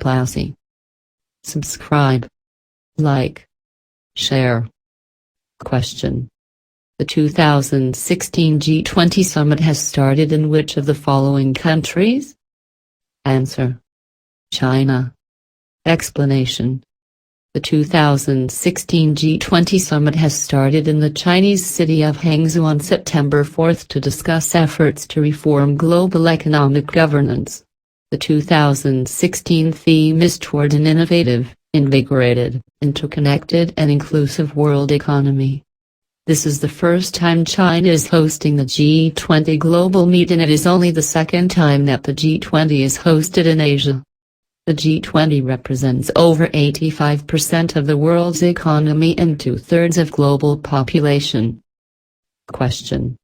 Plasy. Subscribe. Like. Share. Question. The 2016 G20 summit has started in which of the following countries? Answer. China. Explanation. The 2016 G20 summit has started in the Chinese city of Hangzhou on September 4 to discuss efforts to reform global economic governance. The 2016 theme is toward an innovative, invigorated, interconnected and inclusive world economy. This is the first time China is hosting the G20 global meet, and it is only the second time that the G20 is hosted in Asia. The G20 represents over 85% of the world's economy and 2/3 of global population. Question.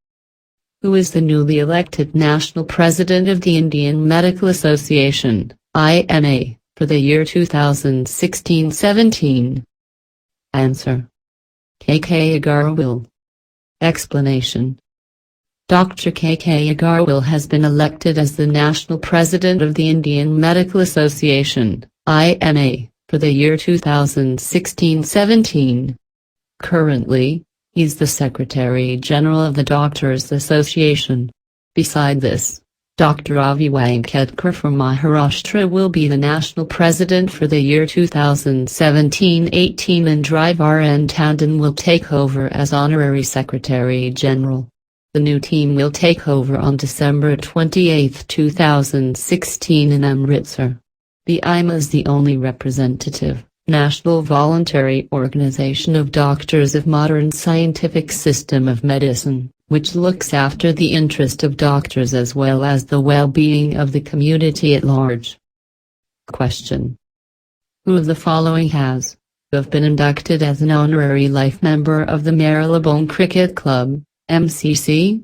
Who is the newly elected National President of the Indian Medical Association, IMA, for the year 2016-17? Answer. K.K. Aggarwal. Explanation. Dr. K.K. Aggarwal has been elected as the National President of the Indian Medical Association, IMA, for the year 2016-17. Currently, he is the Secretary General of the Doctors Association. Beside this, Dr. Avi Wankhedkar from Maharashtra will be the National President for the year 2017-18, and Drivar N. Tandon will take over as Honorary Secretary General. The new team will take over on December 28, 2016 in Amritsar. The IMA is the only representative, national voluntary organization of doctors of modern scientific system of medicine, which looks after the interest of doctors as well as the well-being of the community at large. Question. Who of the following have been inducted as an honorary life member of the Marylebone Cricket Club, MCC?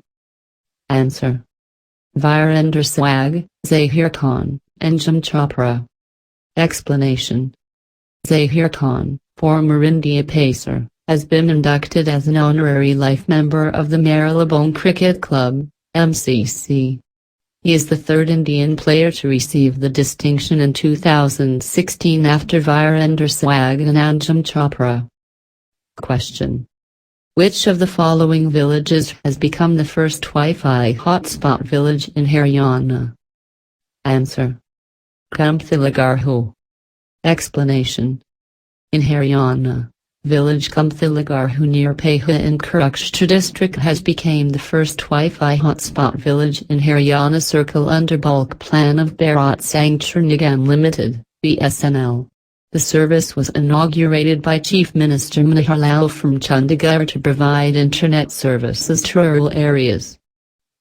Answer. Virender Sehwag, Zahir Khan, and Jam Chopra. Explanation. Zahir Khan, former India pacer, has been inducted as an honorary life member of the Marylebone Cricket Club, MCC. He is the third Indian player to receive the distinction in 2016 after Virender Sehwag and Jam Chopra. Question. Which of the following villages has become the first Wi-Fi hotspot village in Haryana? Answer. Gumthala Garhu. Explanation. In Haryana, village Gumthala Garhu near Pehua in Kurukshetra district has become the first Wi-Fi hotspot village in Haryana Circle under bulk plan of Bharat Sanchar Nigam Limited, BSNL. The service was inaugurated by Chief Minister Manohar Lal from Chandigarh to provide internet services to rural areas.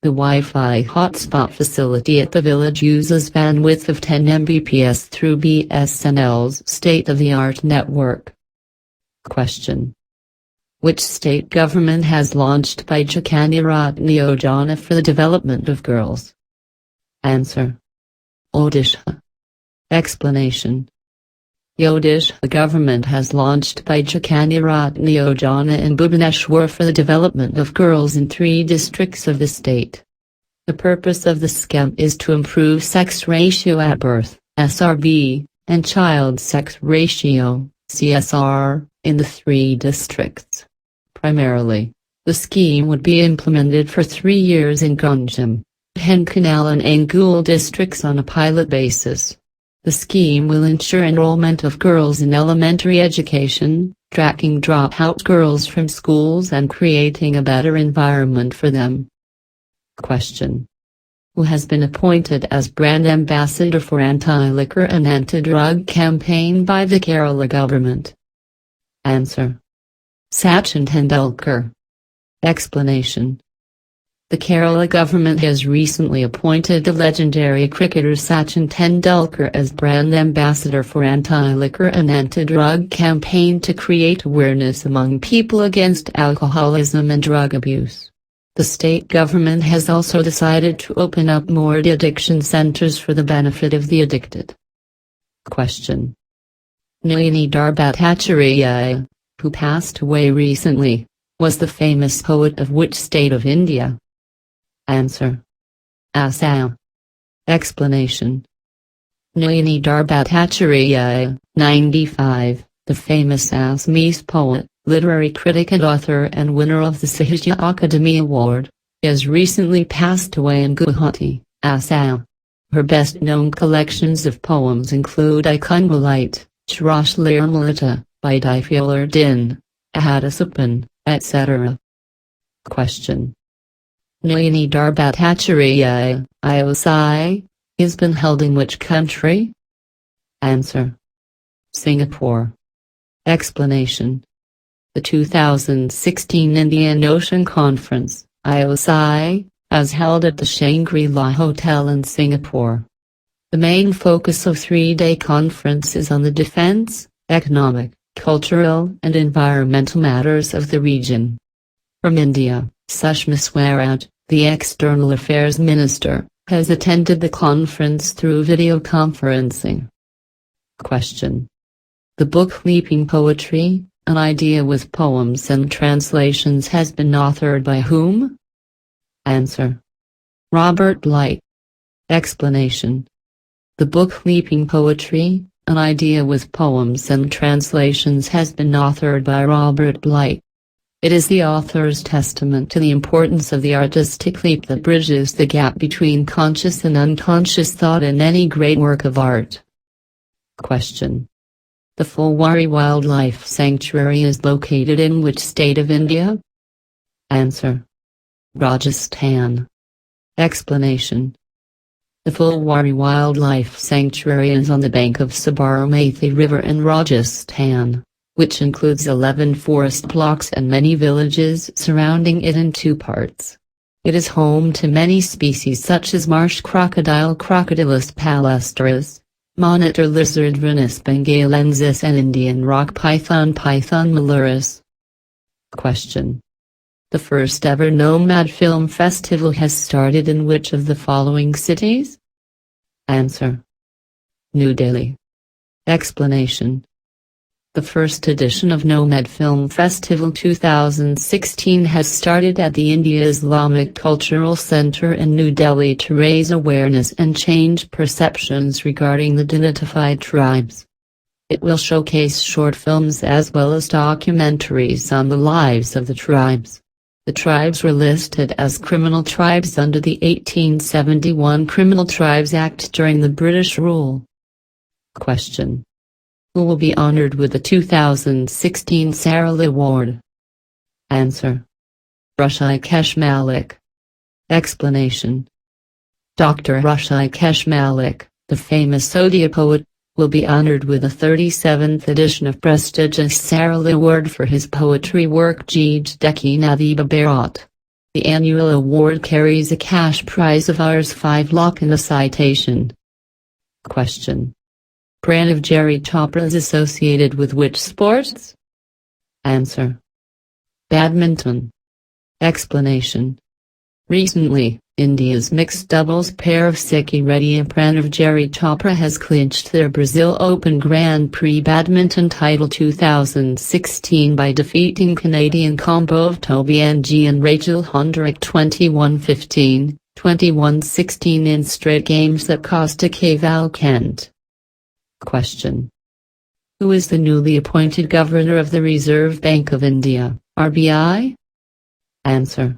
The Wi-Fi hotspot facility at the village uses bandwidth of 10 Mbps through BSNL's state-of-the-art network. Question. Which state government has launched Baijakani Yojana for the development of girls? Answer. Odisha. Explanation. Odisha government has launched Baijakani Yojana in Bhubaneswar for the development of girls in 3 districts of the state. The purpose of the scheme is to improve sex ratio at birth, SRB, and child sex ratio, CSR, in the 3 districts. Primarily, the scheme would be implemented for 3 years in Ganjam, Dhenkanal and Angul districts on a pilot basis. The scheme will ensure enrollment of girls in elementary education, tracking dropout girls from schools and creating a better environment for them. Question. Who has been appointed as brand ambassador for anti-liquor and anti-drug campaign by the Kerala government? Answer. Sachin Tendulkar. Explanation. The Kerala government has recently appointed the legendary cricketer Sachin Tendulkar as brand ambassador for anti-liquor and anti-drug campaign to create awareness among people against alcoholism and drug abuse. The state government has also decided to open up more addiction centers for the benefit of the addicted. Question. Nalini Bhattacharya, who passed away recently, was the famous poet of which state of India? Answer. Assam. Explanation. Nayani Darbatacharya, 95, the famous Assamese poet, literary critic and author and winner of the Sahitya Akademi Award, has recently passed away in Guwahati, Assam. Her best-known collections of poems include Ikungwalite, Chirashlarmalita, Bidifulardin, Ahadasupan, etc. Question. Nayani Darbatacharya, ICICI, has been held in which country? Answer. Singapore. Explanation. The 2016 Indian Ocean Conference, ICICI, as held at the Shangri-La Hotel in Singapore. The main focus of three-day conference is on the defense, economic, cultural and environmental matters of the region. From India, Sushma Swaraj, the External Affairs Minister, has attended the conference through video conferencing. Question. The book Leaping Poetry, an idea with poems and translations has been authored by whom? Answer. Robert Blight. Explanation. The book Leaping Poetry, an idea with poems and translations has been authored by Robert Blight. It is the author's testament to the importance of the artistic leap that bridges the gap between conscious and unconscious thought in any great work of art. Question. The Fulwari Wildlife Sanctuary is located in which state of India? Answer. Rajasthan. Explanation. The Fulwari Wildlife Sanctuary is on the bank of Sabarmati River in Rajasthan, which includes 11 forest blocks and many villages surrounding it in two parts. It is home to many species such as marsh crocodile Crocodilus palustris, monitor lizard Rhinus bengalensis and Indian rock python Python malaris. Question. The first ever Nomad Film Festival has started in which of the following cities? Answer. New Delhi. Explanation. The first edition of Nomad Film Festival 2016 has started at the India Islamic Cultural Center in New Delhi to raise awareness and change perceptions regarding the identified tribes. It will showcase short films as well as documentaries on the lives of the tribes. The tribes were listed as criminal tribes under the 1871 Criminal Tribes Act during the British rule. Question. Who will be honored with the 2016 Sarala Award? Answer. Hrushikesh Mallick. Explanation. Dr. Hrushikesh Mallick, the famous Odia poet, will be honored with the 37th edition of prestigious Sarala Award for his poetry work Jeej Deki Nadi Babarat. The annual award carries a cash prize of Rs 5 lakh and a citation. Question. Pranav Jerry Chopra is associated with which sports? Answer. Badminton. Explanation. Recently, India's mixed doubles pair of Sikki Reddy and Pranav Jerry Chopra has clinched their Brazil Open Grand Prix Badminton title 2016 by defeating Canadian combo of Toby Ng and Rachel Hondrick 21-15, 21-16 in straight games at Costa Caval Kent. Question. Who is the newly appointed Governor of the Reserve Bank of India, RBI? Answer.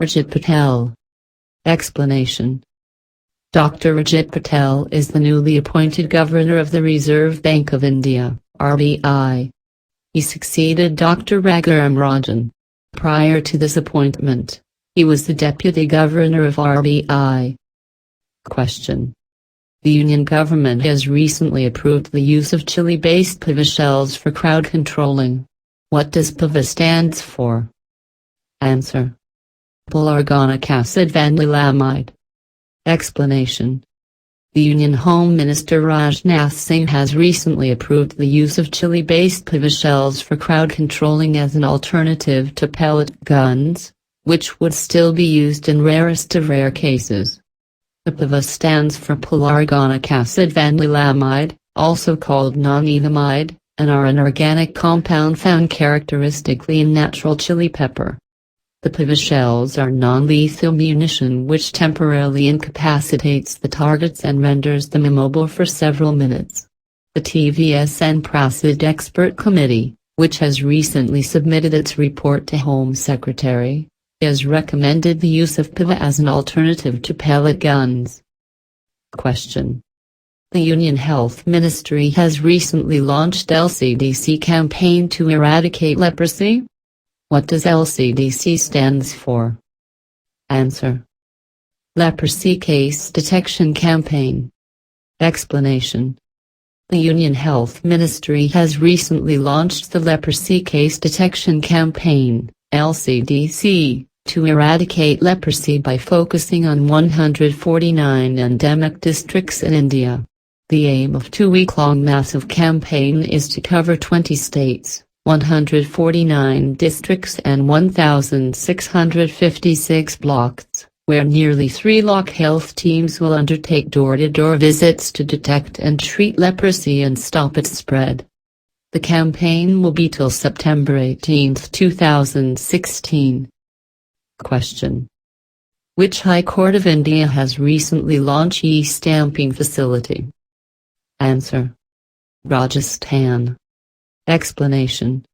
Urjit Patel. Explanation. Dr. Urjit Patel is the newly appointed Governor of the Reserve Bank of India, RBI. He succeeded Dr. Raghuram Rajan. Prior to this appointment, he was the Deputy Governor of RBI. Question. The Union government has recently approved the use of chili-based PIVA shells for crowd controlling. What does PIVA stands for? Answer. Pelargonic acid vanillamide. Explanation. The Union Home Minister Rajnath Singh has recently approved the use of chili-based PIVA shells for crowd controlling as an alternative to pellet guns, which would still be used in rarest of rare cases. The PIVA stands for pelargonic acid vanillamide, also called non-ethamide, and are an organic compound found characteristically in natural chili pepper. The PIVA shells are non-lethal munition which temporarily incapacitates the targets and renders them immobile for several minutes. The TVS Prasad Expert Committee, which has recently submitted its report to Home Secretary, has recommended the use of PIVA as an alternative to pellet guns. Question. The Union Health Ministry has recently launched LCDC campaign to eradicate leprosy. What does LCDC stands for? Answer. Leprosy Case Detection Campaign. Explanation. The Union Health Ministry has recently launched the Leprosy Case Detection Campaign, LCDC, to eradicate leprosy by focusing on 149 endemic districts in India. The aim of two-week-long massive campaign is to cover 20 states, 149 districts and 1,656 blocks, where nearly 3 lakh health teams will undertake door-to-door visits to detect and treat leprosy and stop its spread. The campaign will be till September 18, 2016. Question. Which High Court of India has recently launched e-stamping facility? Answer. Rajasthan. Explanation.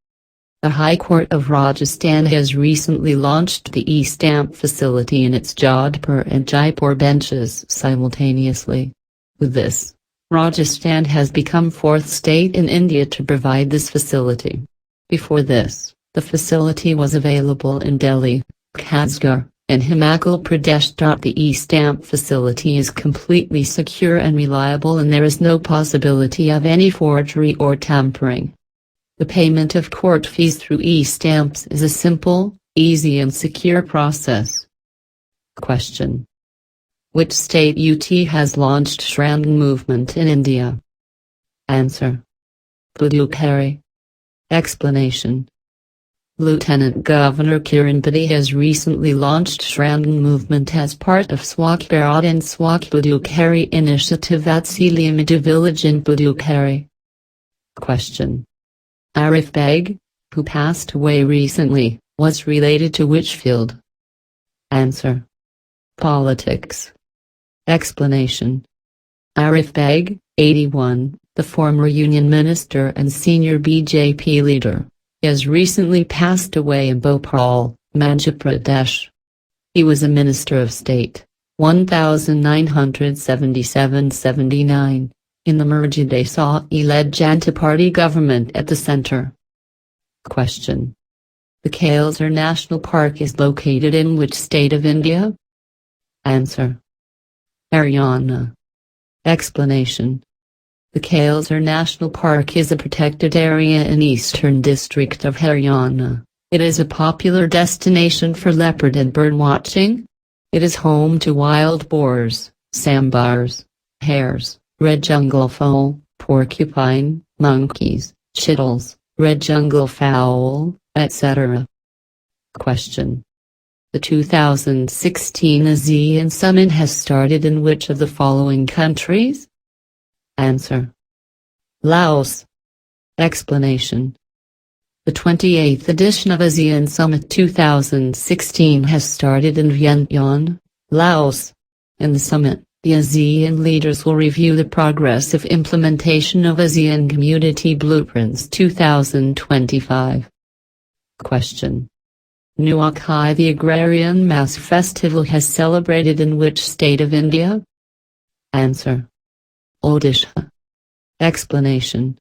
The High Court of Rajasthan has recently launched the e-stamp facility in its Jodhpur and Jaipur benches simultaneously. With this, Rajasthan has become 4th state in India to provide this facility. Before this, the facility was available in Delhi, Kashgar, and Himachal Pradesh. The e-stamp facility is completely secure and reliable, and there is no possibility of any forgery or tampering. The payment of court fees through e-stamps is a simple, easy and secure process. Question. Which state UT has launched Shramdan movement in India? Answer. Puducherry. Explanation. Lieutenant Governor Kiran Bedi has recently launched Shramdan movement as part of Swachh Bharat and Swachh Puducherry initiative at Seliamida village in Puducherry. Question. Arif Beg, who passed away recently, was related to which field? Answer. Politics. Explanation. Arif Beg, 81, the former Union Minister and senior BJP leader, has recently passed away in Bhopal, Madhya Pradesh. He was a Minister of State, 1977-79, in the Modi Desai-led Janata Party government at the centre. Question. The Kazakhstan National Park is located in which state of India? Answer. Haryana. Explanation. The Kazakhstan National Park is a protected area in eastern district of Haryana. It is a popular destination for leopard and bird watching. It is home to wild boars, sambars, hares, red jungle fowl, porcupine, monkeys, chittals, red jungle fowl, etc. Question. The 2016 ASEAN Summit has started in which of the following countries? Answer. Laos. Explanation. The 28th edition of ASEAN Summit 2016 has started in Vientiane, Laos. In the summit, the ASEAN leaders will review the progress of implementation of ASEAN Community Blueprints 2025. Question. Nuakhai, the agrarian mass festival, has celebrated in which state of India? Answer. Odisha. Explanation.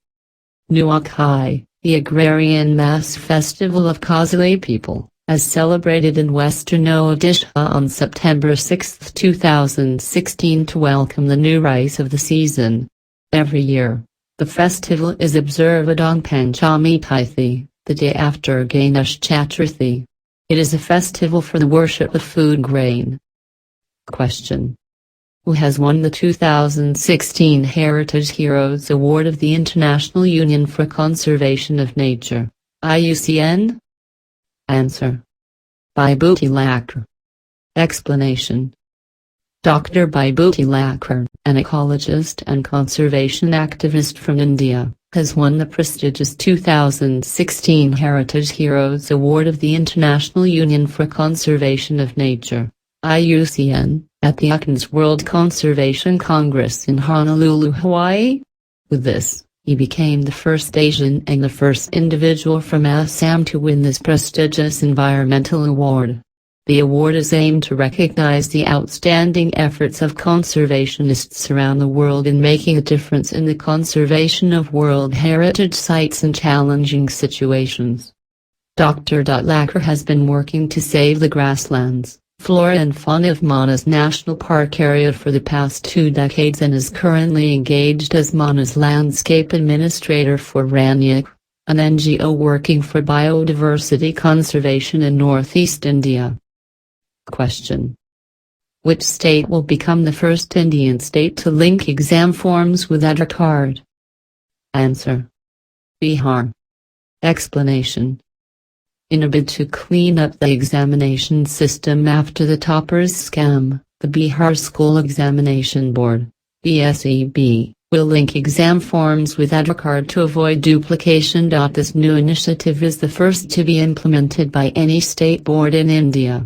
Nuakhai, the agrarian mass festival of Kazale people, as celebrated in western Odisha on September 6, 2016 to welcome the new rice of the season. Every year, the festival is observed on Panchami Thithi, the day after Ganesh Chaturthi. It is a festival for the worship of food grain. Question. Who has won the 2016 Heritage Heroes Award of the International Union for Conservation of Nature, IUCN? Answer. Bibhuti Lakkar. Explanation. Dr. Bibhuti Lakkar, an ecologist and conservation activist from India, has won the prestigious 2016 Heritage Heroes Award of the International Union for Conservation of Nature, IUCN, at the UCN's World Conservation Congress in Honolulu, Hawaii. With this, he became the first Asian and the first individual from Assam to win this prestigious environmental award. The award is aimed to recognize the outstanding efforts of conservationists around the world in making a difference in the conservation of World Heritage sites in challenging situations. Dr. Lacker has been working to save the grasslands, flora and fauna of Manas National Park area for the past 2 decades and is currently engaged as Manas Landscape Administrator for Ranyak, an NGO working for biodiversity conservation in northeast India. Question: which state will become the first Indian state to link exam forms with Aadhaar card? Answer: Bihar. Explanation: in a bid to clean up the examination system after the toppers scam, the Bihar School Examination Board, BSEB, will link exam forms with Aadhaar card to avoid duplication. This new initiative is the first to be implemented by any state board in India.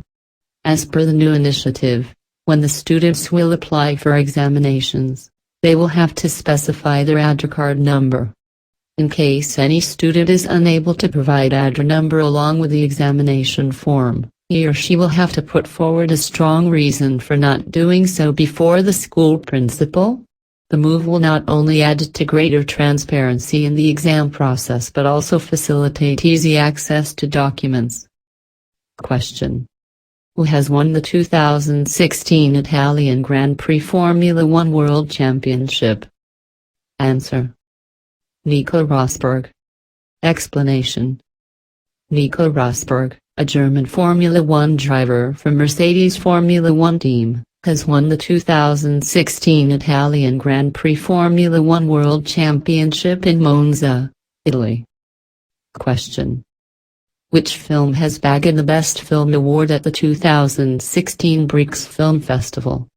As per the new initiative, when the students will apply for examinations, they will have to specify their Aadhaar card number. In case any student is unable to provide Aadhaar number along with the examination form, he or she will have to put forward a strong reason for not doing so before the school principal. The move will not only add to greater transparency in the exam process but also facilitate easy access to documents. Question: who has won the 2016 Italian Grand Prix Formula One World Championship? Answer: Nico Rosberg. Explanation: Nico Rosberg, a German Formula One driver from Mercedes Formula One team, has won the 2016 Italian Grand Prix Formula One World Championship in Monza, Italy. Question: which film has bagged the Best Film Award at the 2016 BRICS Film Festival?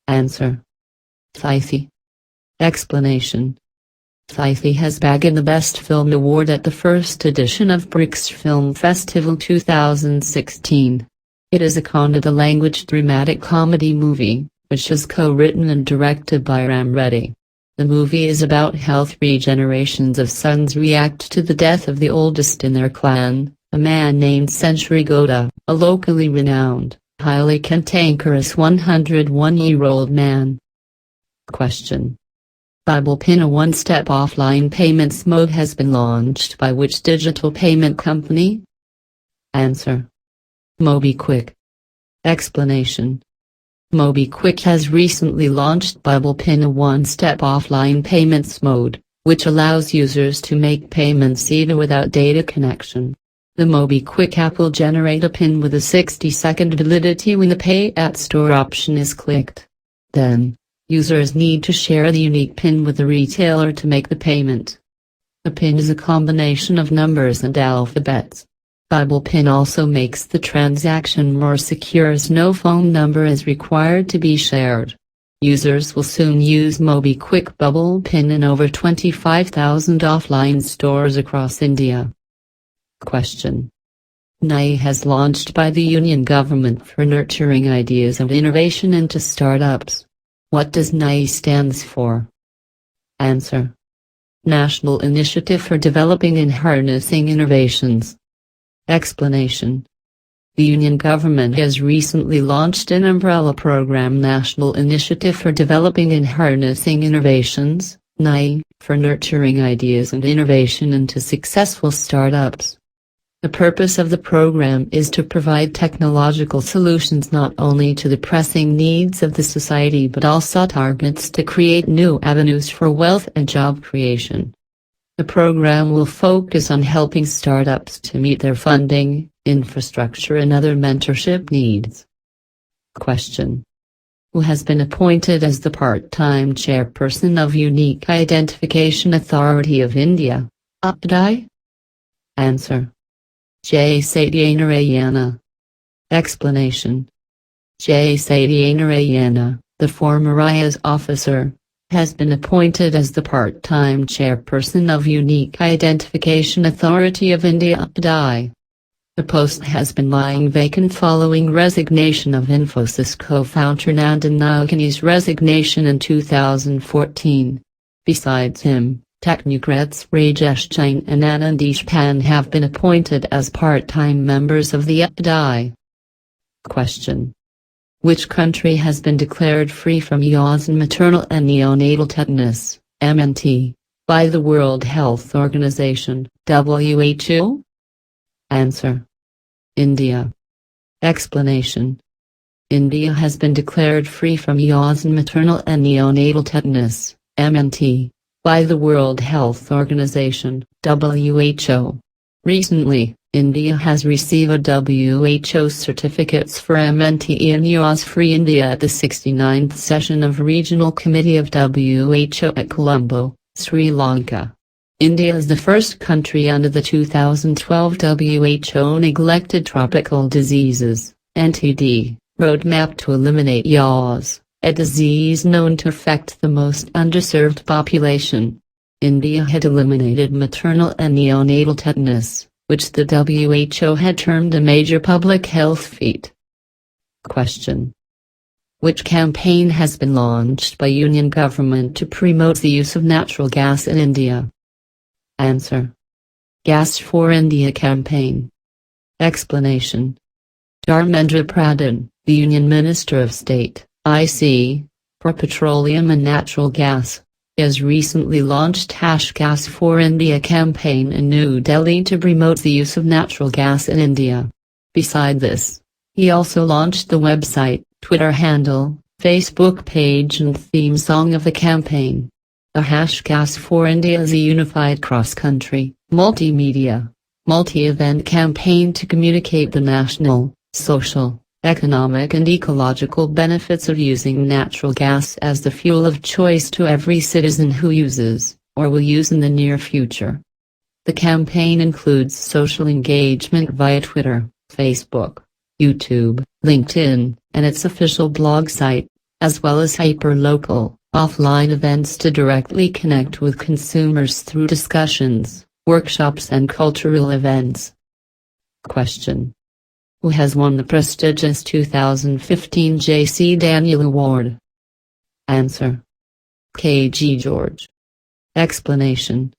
Answer: Thithi. Explanation: Thithi has bagged the Best Film Award at the first edition of BRICS Film Festival 2016. It is a Kannada language dramatic comedy movie, which is co-written and directed by Ram Reddy. The movie is about how 3 generations of sons react to the death of the oldest in their clan, a man named Century Gowda, a locally renowned, highly cantankerous 101-year-old man. Question: Bible Pin, a one-step offline payments mode, has been launched by which digital payment company? Answer: MobiKwik. Explanation: MobiKwik has recently launched Bible Pin, a one-step offline payments mode, which allows users to make payments even without data connection. The MobiKwik app will generate a PIN with a 60-second validity when the Pay at Store option is clicked. Then, users need to share the unique PIN with the retailer to make the payment. The PIN is a combination of numbers and alphabets. Bible Pin also makes the transaction more secure as no phone number is required to be shared. Users will soon use MobiKwik Bubble Pin in over 25,000 offline stores across India. Question: NAI has launched by the Union Government for nurturing ideas and innovation into startups. What does NAI stands for? Answer: National Initiative for Developing and Harnessing Innovations. Explanation: the Union Government has recently launched an umbrella program, National Initiative for Developing and Harnessing Innovations, NAI, for nurturing ideas and innovation into successful startups. The purpose of the program is to provide technological solutions not only to the pressing needs of the society but also targets to create new avenues for wealth and job creation. The program will focus on helping startups to meet their funding, infrastructure and other mentorship needs. Question: who has been appointed as the part-time chairperson of Unique Identification Authority of India, UPDI? Answer: J. Satyanarayana. Explanation: J. Satyanarayana, the former IAS officer, has been appointed as the part-time chairperson of Unique Identification Authority of India (UID). The post has been lying vacant following resignation of Infosys co-founder Nandan Nilekani's resignation in 2014. Besides him, technocrats Rajesh Jain and Anand Deshpande have been appointed as part-time members of the UID. Question. Which country has been declared free from yaws and maternal and neonatal tetanus, MNT, by the World Health Organization, WHO? Answer. India. Explanation. India has been declared free from yaws and maternal and neonatal tetanus, MNT, by the World Health Organization, WHO. Recently, India has received WHO certificates for MNT and yaws-free India at the 69th session of Regional Committee of WHO at Colombo, Sri Lanka. India is the first country under the 2012 WHO Neglected Tropical Diseases (NTD) roadmap to eliminate yaws, a disease known to affect the most underserved population. India had eliminated maternal and neonatal tetanus, which the WHO had termed a major public health feat. Question. Which campaign has been launched by Union government to promote the use of natural gas in India? Answer. Gas for India campaign. Explanation. Dharmendra Pradhan, the Union Minister of State, IC, for Petroleum and Natural Gas, has recently launched #Gas for India campaign in New Delhi to promote the use of natural gas in India. Beside this, he also launched the website, Twitter handle, Facebook page and theme song of the campaign. The #Gas for India is a unified cross-country, multimedia, multi-event campaign to communicate the national, social, economic and ecological benefits of using natural gas as the fuel of choice to every citizen who uses, or will use in the near future. The campaign includes social engagement via Twitter, Facebook, YouTube, LinkedIn, and its official blog site, as well as hyper-local, offline events to directly connect with consumers through discussions, workshops and cultural events. Question. Who has won the prestigious 2015 J.C. Daniel Award? Answer. K.G. George. Explanation.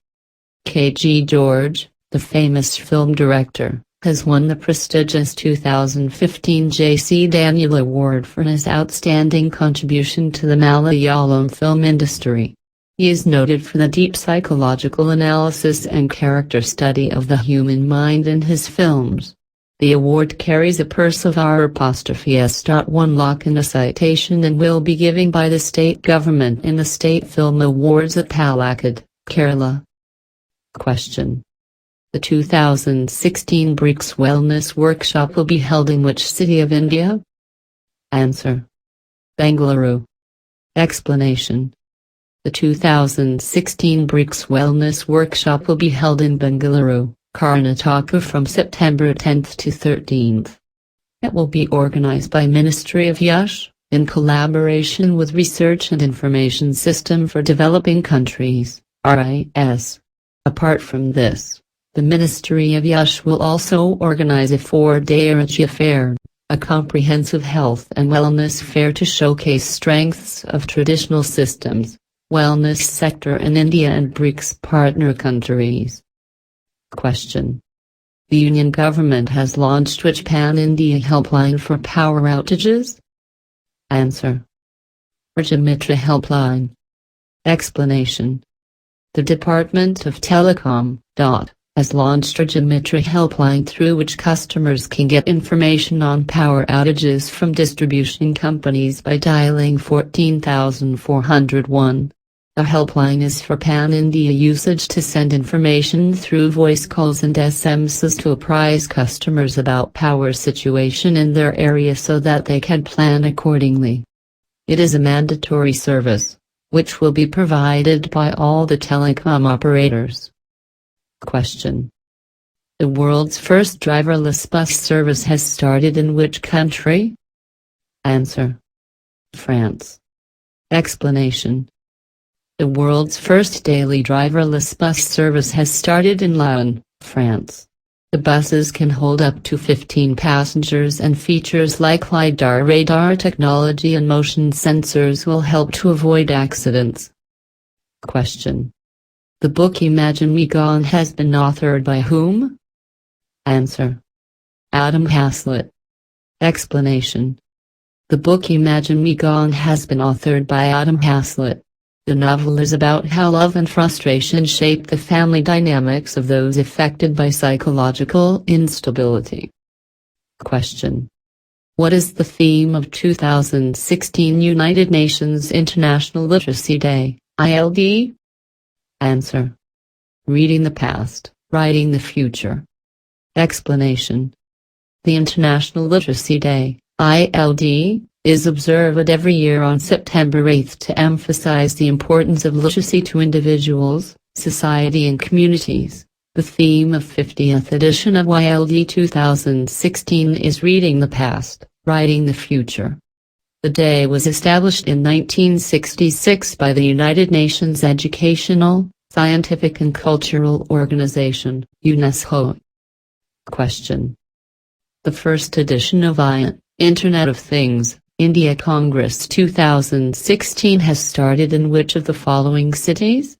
K.G. George, the famous film director, has won the prestigious 2015 J.C. Daniel Award for his outstanding contribution to the Malayalam film industry. He is noted for the deep psychological analysis and character study of the human mind in his films. The award carries a purse of R***S.1 lakh and a citation and will be given by the state government in the State Film Awards at Palakkad, Kerala. Question. The 2016 BRICS Wellness Workshop will be held in which city of India? Answer. Bengaluru. Explanation. The 2016 BRICS Wellness Workshop will be held in Bengaluru, Karnataka from September 10 to 13. It will be organized by Ministry of Yash, in collaboration with Research and Information System for Developing Countries, RIS. Apart from this, the Ministry of Yash will also organize a 4-day Urja fair, a comprehensive health and wellness fair to showcase strengths of traditional systems, wellness sector in India and BRICS partner countries. Question. The Union government has launched which pan-India helpline for power outages? Answer. Urja Mitra helpline. Explanation. The Department of Telecom, has launched Urja Mitra helpline through which customers can get information on power outages from distribution companies by dialing 14401. The helpline is for pan-India usage to send information through voice calls and SMSs to apprise customers about power situation in their area so that they can plan accordingly. It is a mandatory service, which will be provided by all the telecom operators. Question. The world's first driverless bus service has started in which country? Answer. France. Explanation. The world's first daily driverless bus service has started in Lyon, France. The buses can hold up to 15 passengers, and features like LiDAR radar technology and motion sensors will help to avoid accidents. Question. The book Imagine Me Gone has been authored by whom? Answer. Adam Haslett. Explanation. The book Imagine Me Gone has been authored by Adam Haslett. The novel is about how love and frustration shape the family dynamics of those affected by psychological instability. Question. What is the theme of 2016 United Nations International Literacy Day, ILD? Answer. Reading the past, writing the future. Explanation. The International Literacy Day, ILD, is observed every year on September 8 to emphasize the importance of literacy to individuals, society and communities. The theme of 50th edition of YLD 2016 is Reading the Past, Writing the Future. The day was established in 1966 by the United Nations Educational, Scientific and Cultural Organization, UNESCO. Question. The first edition of Internet of Things, India Congress 2016 has started in which of the following cities?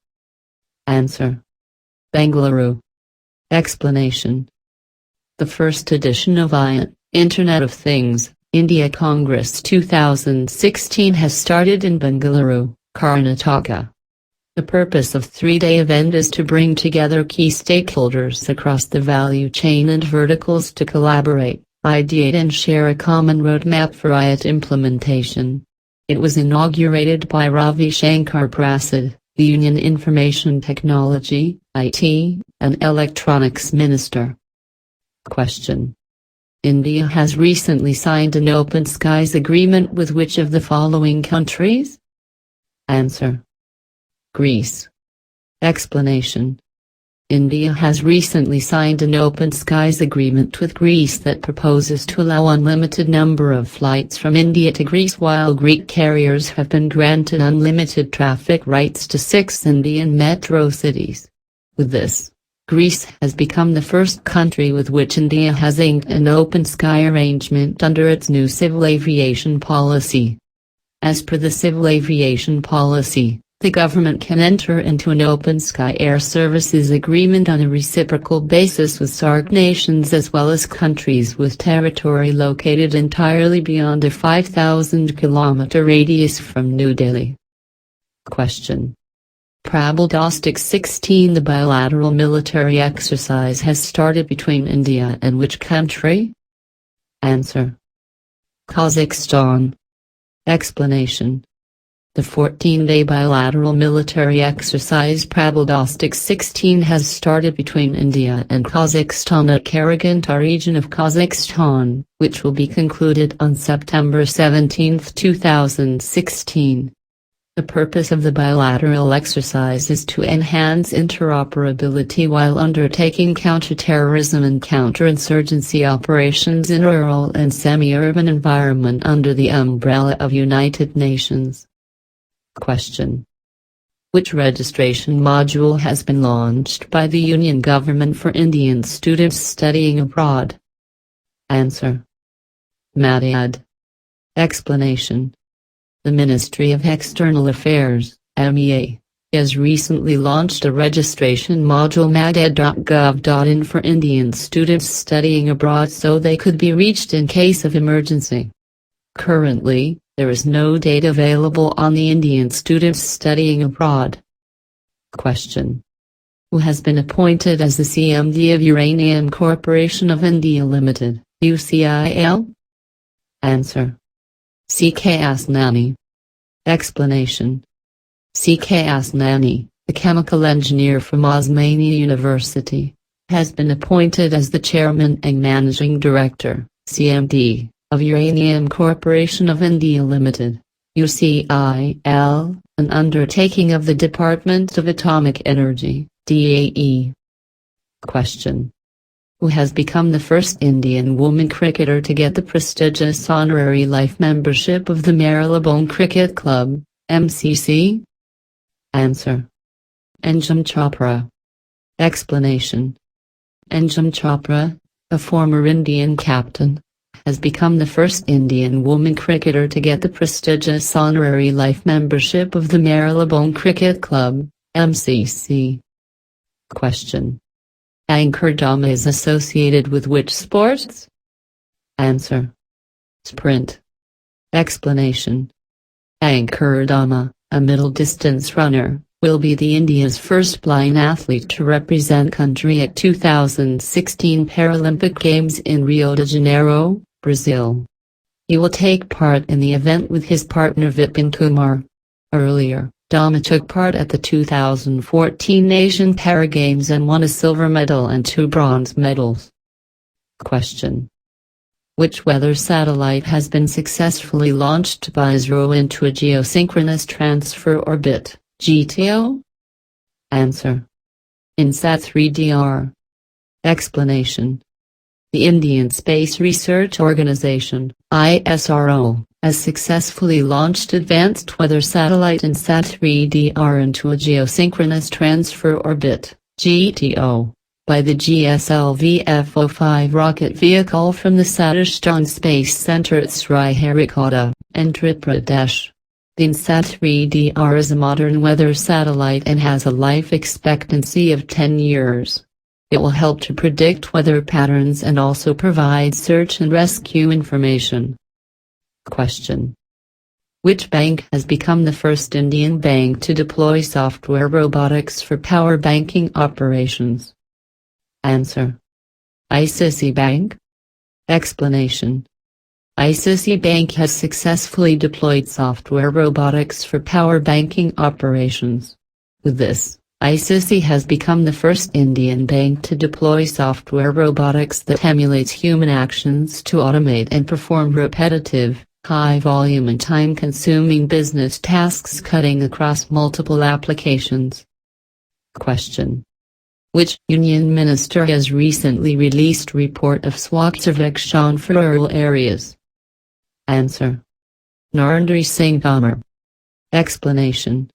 Answer. Bengaluru. Explanation. The first edition of Internet of Things, India Congress 2016 has started in Bengaluru, Karnataka. The purpose of three-day event is to bring together key stakeholders across the value chain and verticals to collaborate, ideate and share a common roadmap for IIT implementation. It was inaugurated by Ravi Shankar Prasad, the Union Information Technology, IT, and Electronics Minister. Question. India has recently signed an Open Skies Agreement with which of the following countries? Answer. Greece. Explanation. India has recently signed an Open Skies Agreement with Greece that proposes to allow unlimited number of flights from India to Greece, while Greek carriers have been granted unlimited traffic rights to 6 Indian metro cities. With this, Greece has become the first country with which India has inked an open sky arrangement under its new civil aviation policy. As per the civil aviation policy, the government can enter into an open sky air services agreement on a reciprocal basis with SAARC nations as well as countries with territory located entirely beyond a 5,000-kilometer radius from New Delhi. Question. Prabaldostic 16 The bilateral military exercise has started between India and which country? Answer. Kazakhstan. Explanation. The 14-day bilateral military exercise Prabaldostic 16 has started between India and Kazakhstan at Karaganda region of Kazakhstan, which will be concluded on September 17, 2016. The purpose of the bilateral exercise is to enhance interoperability while undertaking counter-terrorism and counterinsurgency operations in rural and semi-urban environment under the umbrella of United Nations. Question. Which registration module has been launched by the Union Government for Indian students studying abroad? Answer. Madad. Explanation. The Ministry of External Affairs, MEA, has recently launched a registration module madad.gov.in for Indian students studying abroad so they could be reached in case of emergency. Currently, there is no data available on the Indian students studying abroad. Question. Who has been appointed as the CMD of Uranium Corporation of India Limited, UCIL? Answer. C.K. Asnani. Explanation. C.K. Asnani, a chemical engineer from Osmania University, has been appointed as the Chairman and Managing Director, CMD, of Uranium Corporation of India Limited, UCIL, an undertaking of the Department of Atomic Energy, DAE. Question. Who has become the first Indian woman cricketer to get the prestigious honorary life membership of the Marylebone Cricket Club, MCC? Answer. Anjum Chopra. Explanation. Anjum Chopra, a former Indian captain, has become the first Indian woman cricketer to get the prestigious honorary life membership of the Marylebone Cricket Club, MCC. Question. Ankurdama is associated with which sports? Answer. Sprint. Explanation. Ankurdama, a middle-distance runner, will be the India's first blind athlete to represent country at 2016 Paralympic Games in Rio de Janeiro, Brazil. He will take part in the event with his partner Vipin Kumar. Earlier, Dama took part at the 2014 Asian Para Games and won a silver medal and 2 bronze medals. Question. Which weather satellite has been successfully launched by ISRO into a geosynchronous transfer orbit, GTO? Answer. INSAT 3DR. Explanation. The Indian Space Research Organisation, ISRO, has successfully launched Advanced Weather Satellite INSAT 3DR into a geosynchronous transfer orbit, GTO, by the GSLV-F-05 rocket vehicle from the Satish Dhawan Space Center at Sriharikota, Uttar Pradesh. The INSAT 3DR is a modern weather satellite and has a life expectancy of 10 years. It will help to predict weather patterns and also provide search and rescue information. Question. Which bank has become the first Indian bank to deploy software robotics for power banking operations? Answer. ICICI Bank. Explanation. ICICI Bank has successfully deployed software robotics for power banking operations. With this, ICICI has become the first Indian bank to deploy software robotics that emulates human actions to automate and perform repetitive, high-volume and time-consuming business tasks cutting across multiple applications. Question. Which union minister has recently released report of swap survection for rural areas? Answer. Narendra Singh Tomar. Explanation.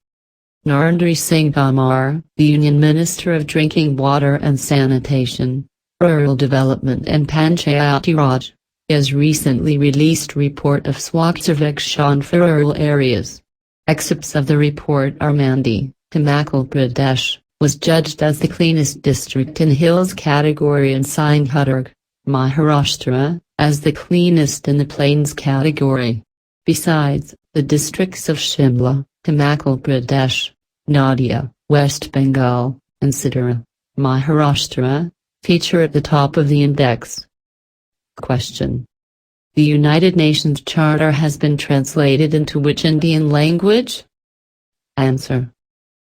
Narendra Singh Tomar, the Union Minister of Drinking Water and Sanitation, Rural Development and Panchayati Raj, has recently released report of swap survection for rural areas. Excerpts of the report are Mandi, Himachal Pradesh, was judged as the cleanest district in Hills category and Sindhudurg, Maharashtra, as the cleanest in the Plains category. Besides, the districts of Shimla, Himachal Pradesh, Nadia, West Bengal, and Satara, Maharashtra, feature at the top of the index. Question. The United Nations Charter has been translated into which Indian language? Answer.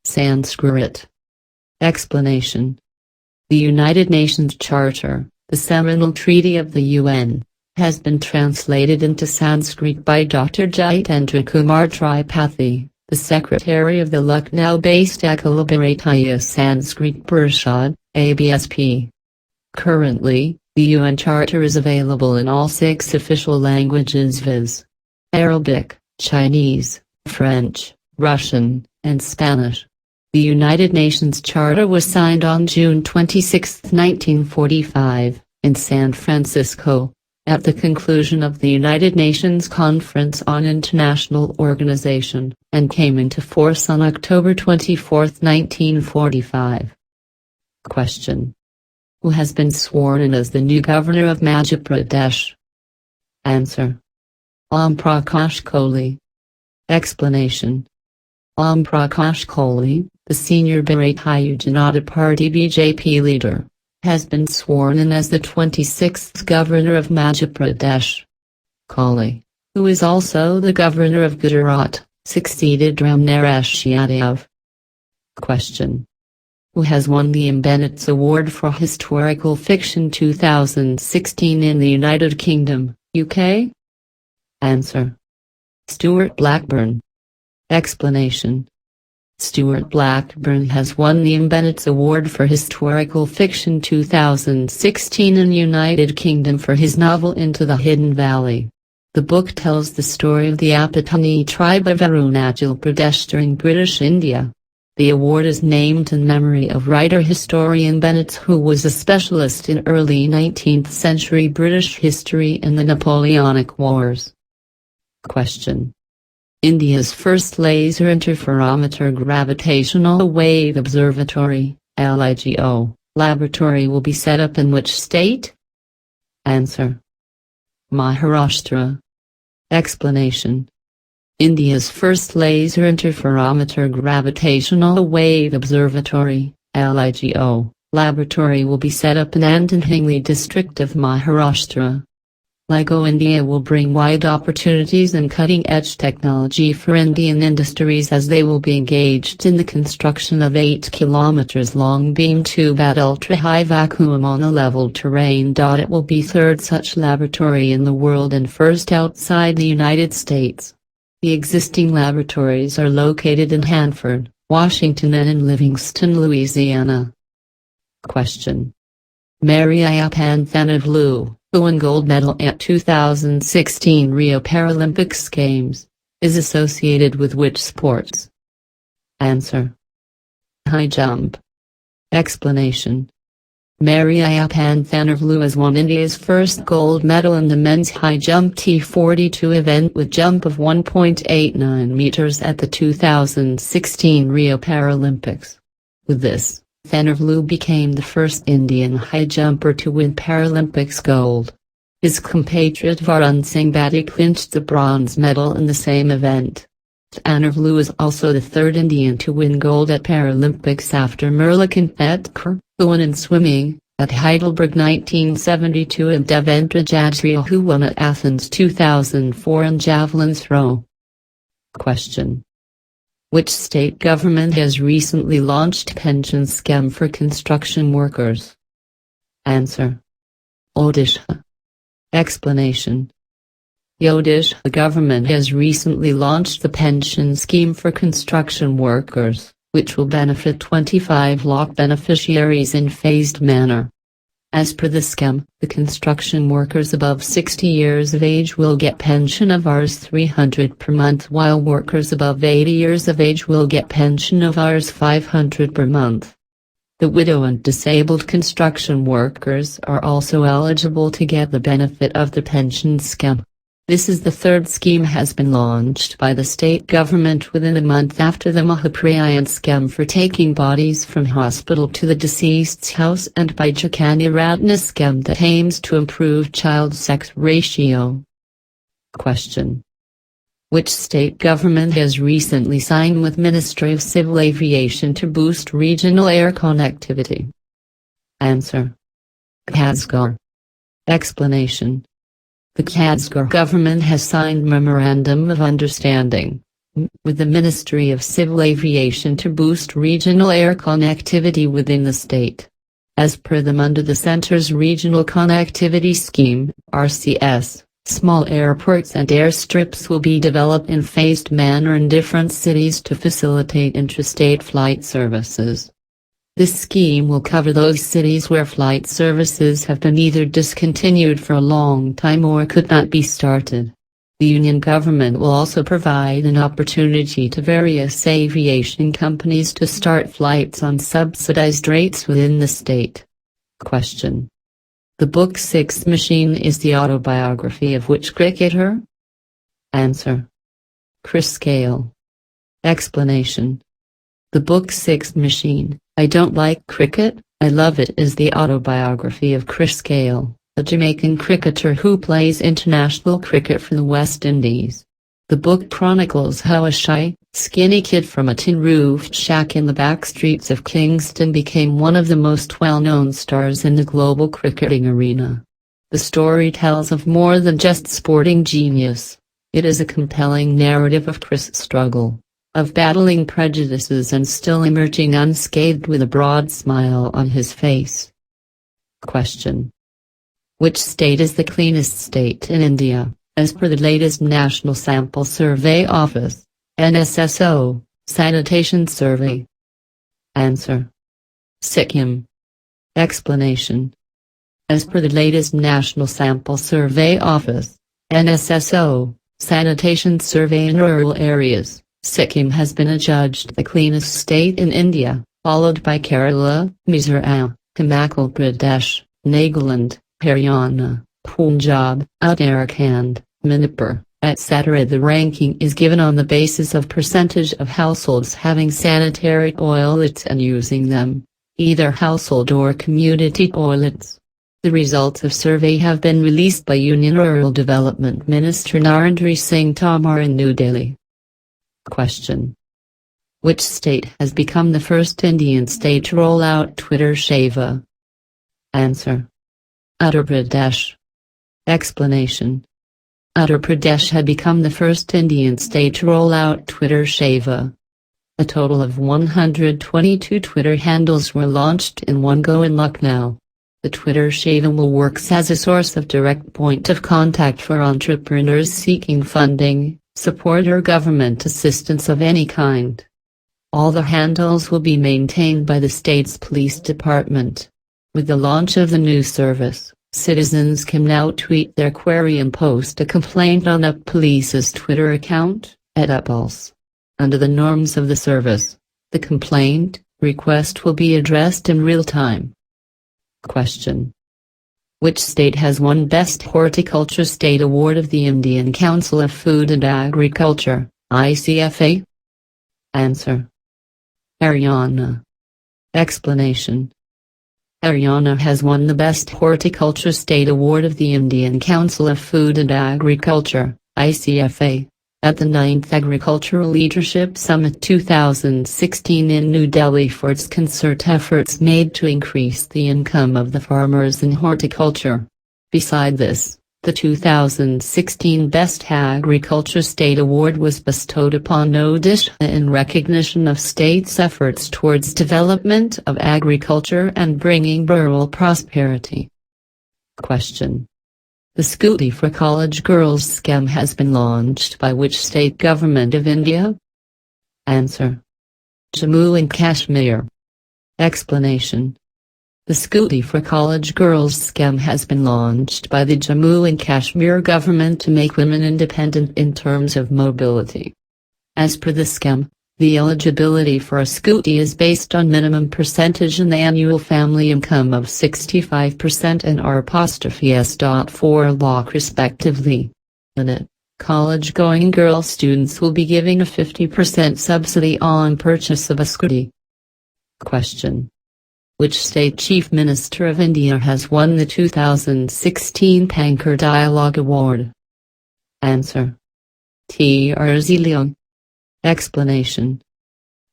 Sanskrit. Explanation. The United Nations Charter, the seminal treaty of the UN, has been translated into Sanskrit by Dr. Jitendra Kumar Tripathi, the Secretary of the Lucknow-based Akhil Bharatiya Sanskrit Parishad, ABSP. Currently, the UN Charter is available in all 6 official languages viz. Arabic, Chinese, French, Russian, and Spanish. The United Nations Charter was signed on June 26, 1945, in San Francisco, at the conclusion of the United Nations Conference on International Organization, and came into force on October 24, 1945. Question. Who has been sworn in as the new governor of Madhya Pradesh? Answer. Prakash Kohli. Explanation. Prakash Kohli, the senior Bharatiya Janata Party BJP leader, has been sworn in as the 26th governor of Madhya Pradesh. Kohli, who is also the governor of Gujarat, succeeded Ram Naresh Yadav. Question. Who has won the Bennett's Award for Historical Fiction 2016 in the United Kingdom, UK? Answer. Stuart Blackburn. Explanation. Stuart Blackburn has won the Bennett's Award for Historical Fiction 2016 in the United Kingdom for his novel Into the Hidden Valley. The book tells the story of the Apatani tribe of Arunachal Pradesh during British India. The award is named in memory of writer historian Bennett, who was a specialist in early 19th century British history and the Napoleonic Wars. Question. India's first laser interferometer gravitational wave observatory, LIGO, laboratory will be set up in which state? Answer. Maharashtra. Explanation. India's first laser interferometer gravitational wave observatory, LIGO, laboratory will be set up in Andanhingli district of Maharashtra. LIGO India will bring wide opportunities and cutting-edge technology for Indian industries, as they will be engaged in the construction of 8 km long beam tube at ultra-high vacuum on a level terrain. It will be third such laboratory in the world and first outside the United States. The existing laboratories are located in Hanford, Washington and in Livingston, Louisiana. Question. Mariappan Thanavlu, who won gold medal at 2016 Rio Paralympics Games, is associated with which sports? Answer. High jump. Explanation. Mariappan Thanavlu has won India's first gold medal in the men's high jump T42 event with jump of 1.89 meters at the 2016 Rio Paralympics. With this, Thanavlu became the first Indian high jumper to win Paralympics gold. His compatriot Varun Singh Bedi clinched the bronze medal in the same event. Thanavlu is also the third Indian to win gold at Paralympics after Murlikan Petkar, who won in swimming at Heidelberg 1972, and Devendra Jadril, who won at Athens 2004 in javelin throw. Question. Which state government has recently launched pension scheme for construction workers? Answer. Odisha. Explanation. The Odisha government has recently launched the pension scheme for construction workers, which will benefit 25 lakh beneficiaries in phased manner. As per the scheme, the construction workers above 60 years of age will get pension of Rs 300 per month, while workers above 80 years of age will get pension of Rs 500 per month. The widow and disabled construction workers are also eligible to get the benefit of the pension scheme. This is the third scheme has been launched by the state government within a month after the Mahaprayan scheme for taking bodies from hospital to the deceased's house, and by Jakani Ratna scheme that aims to improve child-sex ratio. Question. Which state government has recently signed with Ministry of Civil Aviation to boost regional air connectivity? Answer. Kazakhstan. Explanation. The Kazakhstan government has signed Memorandum of Understanding with the Ministry of Civil Aviation to boost regional air connectivity within the state. As per them, under the center's Regional Connectivity Scheme, RCS, small airports and airstrips will be developed in phased manner in different cities to facilitate interstate flight services. This scheme will cover those cities where flight services have been either discontinued for a long time or could not be started. The union government will also provide an opportunity to various aviation companies to start flights on subsidized rates within the state. Question. The book Six Machine is the autobiography of which cricketer? Answer. Chris Gayle. Explanation. The book Six Machine, I Don't Like Cricket, I Love It is the autobiography of Chris Gayle, a Jamaican cricketer who plays international cricket for the West Indies. The book chronicles how a shy, skinny kid from a tin-roofed shack in the back streets of Kingston became one of the most well-known stars in the global cricketing arena. The story tells of more than just sporting genius. It is a compelling narrative of Chris' struggle, of battling prejudices and still emerging unscathed with a broad smile on his face. Question. Which state is the cleanest state in India, as per the latest National Sample Survey Office, NSSO, Sanitation Survey? Answer. Sikkim. Explanation. As per the latest National Sample Survey Office, NSSO, Sanitation Survey in rural areas, Sikkim has been adjudged the cleanest state in India, followed by Kerala, Mizoram, Himachal Pradesh, Nagaland, Haryana, Punjab, Uttarakhand, Manipur, etc. The ranking is given on the basis of percentage of households having sanitary toilets and using them, either household or community toilets. The results of survey have been released by Union Rural Development Minister Narendra Singh Tomar in New Delhi. Question: which state has become the first Indian state to roll out Twitter Seva? Answer: Uttar Pradesh. Explanation: Uttar Pradesh had become the first Indian state to roll out Twitter Seva. A total of 122 Twitter handles were launched in one go in Lucknow. The Twitter Seva will work as a source of direct point of contact for entrepreneurs seeking funding, support or government assistance of any kind. All the handles will be maintained by the state's police department. With the launch of the new service, citizens can now tweet their query and post a complaint on a police's Twitter account, at a pulse. Under the norms of the service, the complaint request will be addressed in real time. Question: which state has won Best Horticulture State Award of the Indian Council of Food and Agriculture, ICFA? Answer: Haryana. Explanation: Haryana has won the Best Horticulture State Award of the Indian Council of Food and Agriculture, ICFA, at the 9th Agricultural Leadership Summit 2016 in New Delhi for its concerted efforts made to increase the income of the farmers in horticulture. Beside this, the 2016 Best Agriculture State Award was bestowed upon Odisha in recognition of state's efforts towards development of agriculture and bringing rural prosperity. Question: the Scooty for College Girls scheme has been launched by which state government of India? Answer: Jammu and Kashmir. Explanation: the Scooty for College Girls scheme has been launched by the Jammu and Kashmir government to make women independent in terms of mobility. As per the scheme, the eligibility for a Scooty is based on minimum percentage in the annual family income of 65% and R'(S.4 lakh respectively. In it, college-going girl students will be given a 50% subsidy on purchase of a Scooty. Question: which state chief minister of India has won the 2016 Pankar Dialogue Award? Answer: Trziliang. Explanation: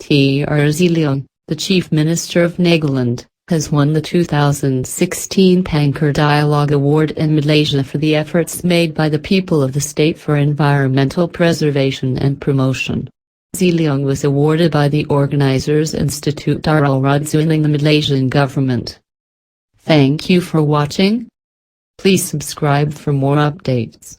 Trziliang, the Chief Minister of Nagaland, has won the 2016 Pankar Dialogue Award in Malaysia for the efforts made by the people of the state for environmental preservation and promotion. Trziliang was awarded by the organizers Institute Darul Rudzuin the Malaysian government. Thank you for watching. Please subscribe for more updates.